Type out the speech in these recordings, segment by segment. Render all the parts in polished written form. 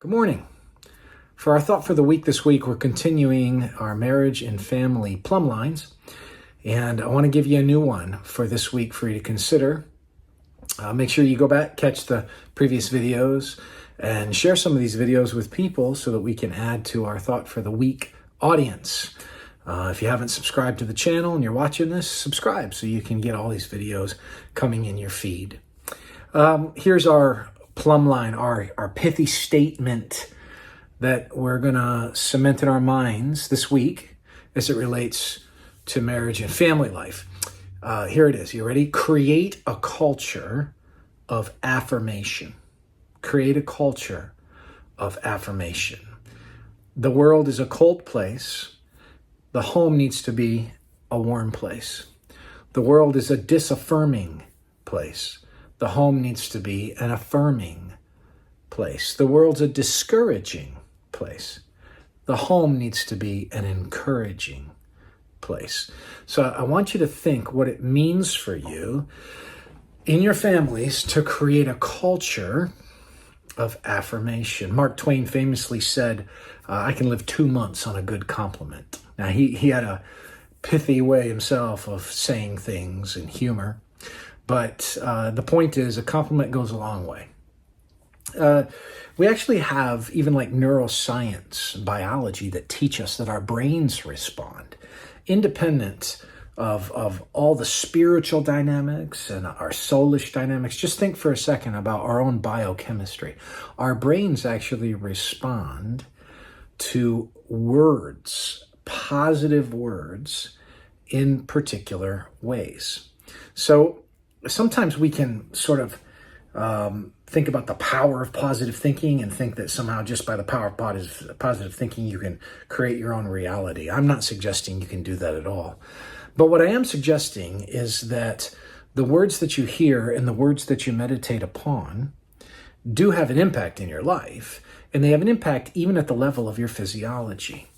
Good morning. For our thought for the week this week, we're continuing our marriage and family plumb lines. And I want to give you a new one for this week for you to consider. Make sure you go back, catch the previous videos, and share some of these videos with people so that we can add to our thought for the week audience. If you haven't subscribed to the channel and you're watching this, subscribe so you can get all these videos coming in your feed. Here's our plumb line, our pithy statement that we're going to cement in our minds this week as it relates to marriage and family life. Here it is. You ready? Create a culture of affirmation. Create a culture of affirmation. The world is a cold place. The home needs to be a warm place. The world is a disaffirming place. The home needs to be an affirming place. The world's a discouraging place. The home needs to be an encouraging place. So I want you to think what it means for you in your families to create a culture of affirmation. Mark Twain famously said, I can live 2 months on a good compliment. Now, he had a pithy way himself of saying things and humor. But the point is, a compliment goes a long way. We actually have even like neuroscience, biology that teach us that our brains respond independent of all the spiritual dynamics and our soulish dynamics. Just think for a second about our own biochemistry. Our brains actually respond to words, positive words, in particular ways. So sometimes we can sort of think about the power of positive thinking and think that somehow just by the power of positive thinking you can create your own reality. I'm not suggesting you can do that at all. But what I am suggesting is that the words that you hear and the words that you meditate upon do have an impact in your life, and they have an impact even at the level of your physiology.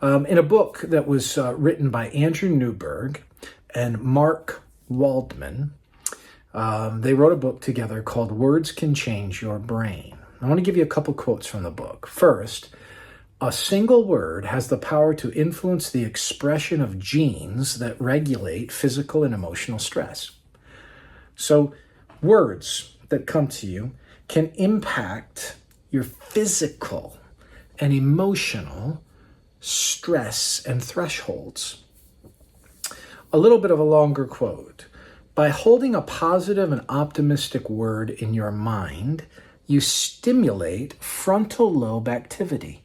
In a book that was written by Andrew Newberg and Mark Waldman, they wrote a book together called Words Can Change Your Brain. I want to give you a couple quotes from the book. First, a single word has the power to influence the expression of genes that regulate physical and emotional stress. So words that come to you can impact your physical and emotional stress and thresholds. A little bit of a longer quote. By holding a positive and optimistic word in your mind, you stimulate frontal lobe activity.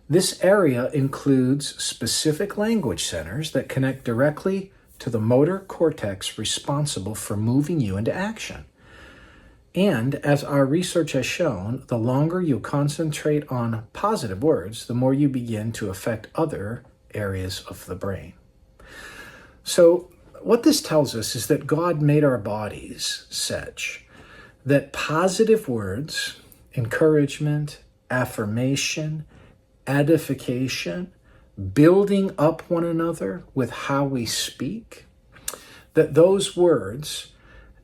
This area includes specific language centers that connect directly to the motor cortex responsible for moving you into action. And as our research has shown, the longer you concentrate on positive words, the more you begin to affect other areas of the brain. So what this tells us is that God made our bodies such that positive words, encouragement, affirmation, edification, building up one another with how we speak, that those words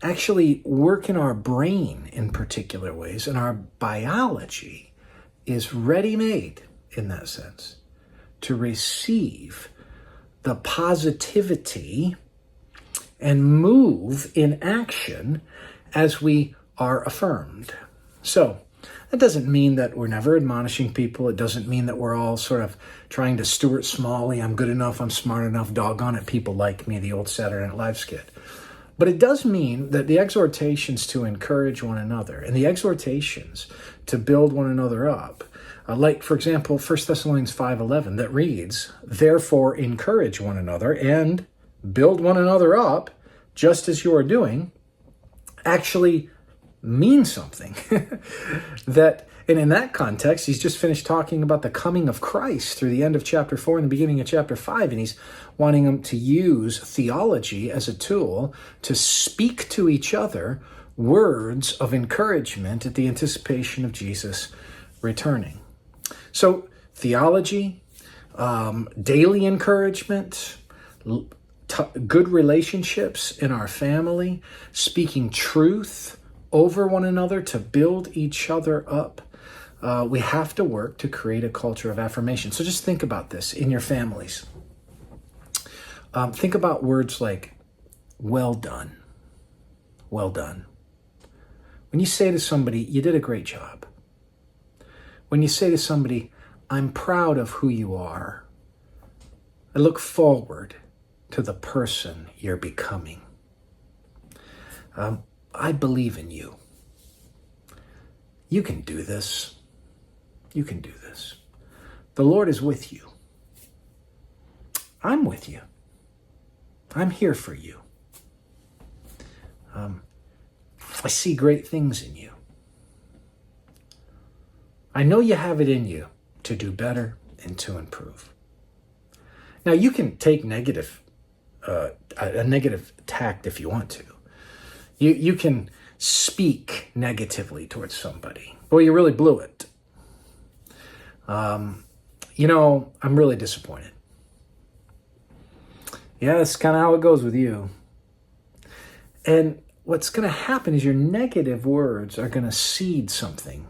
actually work in our brain in particular ways, and our biology is ready-made in that sense to receive the positivity and move in action as we are affirmed. So that doesn't mean that we're never admonishing people. It doesn't mean that we're all sort of trying to Stuart Smalley, I'm good enough, I'm smart enough, doggone it, people like me, the old Saturday Night Live skit. But it does mean that the exhortations to encourage one another and the exhortations to build one another up, like, for example, 1 Thessalonians 5:11 that reads, therefore encourage one another and build one another up, just as you are doing, actually means something. And in that context, he's just finished talking about the coming of Christ through the end of chapter 4 and the beginning of chapter 5, and he's wanting them to use theology as a tool to speak to each other words of encouragement at the anticipation of Jesus returning. So theology, daily encouragement, good relationships in our family, speaking truth over one another to build each other up. we have to work to create a culture of affirmation. So just think about this in your families. Think about words like, well done, well done. When you say to somebody, you did a great job. When you say to somebody, I'm proud of who you are. I look forward to the person you're becoming. I believe in you. You can do this. You can do this. The Lord is with you. I'm with you. I'm here for you. I see great things in you. I know you have it in you to do better and to improve. Now, you can take a negative tact if you want to. You can speak negatively towards somebody. Boy, you really blew it. I'm really disappointed. Yeah, that's kind of how it goes with you. And what's going to happen is your negative words are going to seed something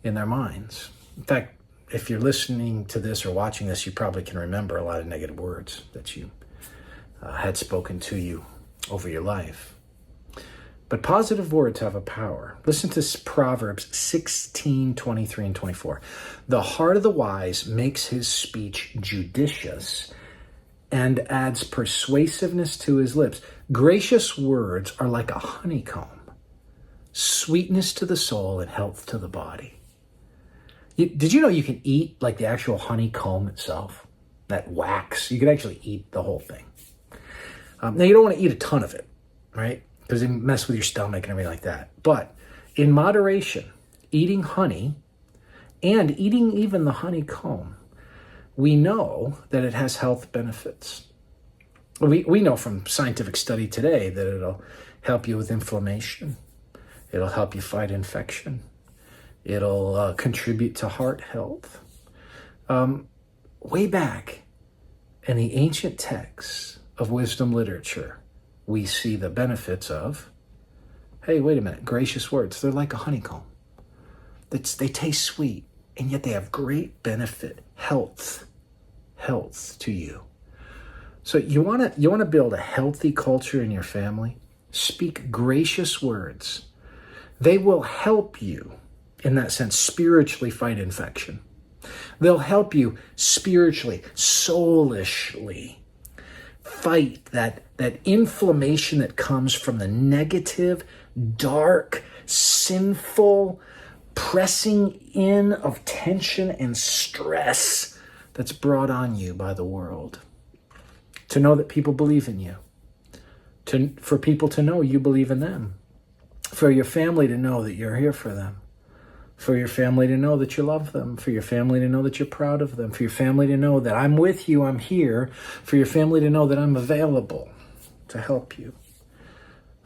in their minds. In fact, if you're listening to this or watching this, you probably can remember a lot of negative words that you had spoken to you over your life. But positive words have a power. Listen to Proverbs 16:23 and 24. The heart of the wise makes his speech judicious and adds persuasiveness to his lips. Gracious words are like a honeycomb, sweetness to the soul and health to the body. Did you know you can eat like the actual honeycomb itself? That wax, you can actually eat the whole thing. Now, you don't want to eat a ton of it, right? Because it mess with your stomach and everything like that. But in moderation, eating honey and eating even the honeycomb, we know that it has health benefits. We know from scientific study today that it'll help you with inflammation. It'll help you fight infection. It'll contribute to heart health. Way back in the ancient texts of wisdom literature, we see the benefits of, hey, wait a minute, gracious words. They're like a honeycomb. They taste sweet, and yet they have great benefit, health to you. So you want to build a healthy culture in your family? Speak gracious words. They will help you, in that sense, spiritually fight infection. They'll help you spiritually, soulishly fight that inflammation that comes from the negative, dark, sinful pressing in of tension and stress that's brought on you by the world. To know that people believe in you. For people to know you believe in them. For your family to know that you're here for them. For your family to know that you love them. For your family to know that you're proud of them. For your family to know that I'm with you, I'm here. For your family to know that I'm available to help you.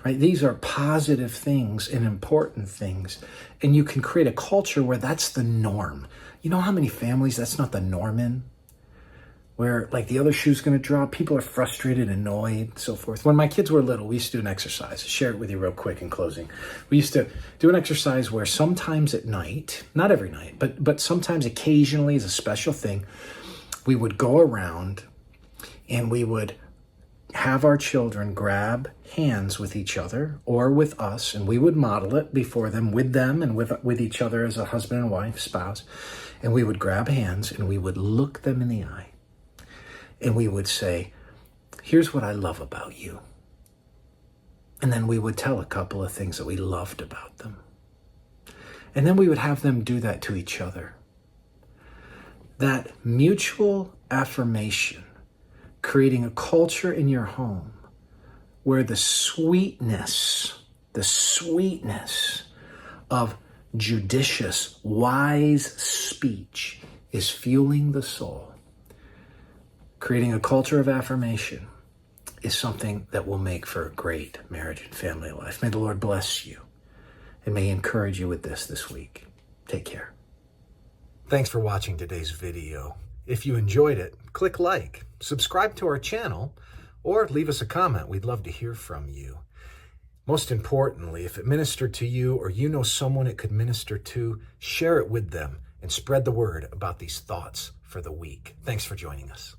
Right? These are positive things and important things. And you can create a culture where that's the norm. You know how many families that's not the norm in? Where like the other shoe's going to drop, people are frustrated, annoyed, so forth. When my kids were little, we used to do an exercise. I'll share it with you real quick in closing. We used to do an exercise where sometimes at night, not every night, but sometimes occasionally as a special thing, we would go around and we would have our children grab hands with each other or with us, and we would model it before them and with each other as a husband and wife, spouse, and we would grab hands and we would look them in the eye. And we would say, here's what I love about you. And then we would tell a couple of things that we loved about them. And then we would have them do that to each other. That mutual affirmation, creating a culture in your home where the sweetness of judicious, wise speech is fueling the soul. Creating a culture of affirmation is something that will make for a great marriage and family life. May the Lord bless you and may He encourage you with this week. Take care. Thanks for watching today's video. If you enjoyed it, click like, subscribe to our channel, or leave us a comment. We'd love to hear from you. Most importantly, if it ministered to you or you know someone it could minister to, share it with them and spread the word about these thoughts for the week. Thanks for joining us.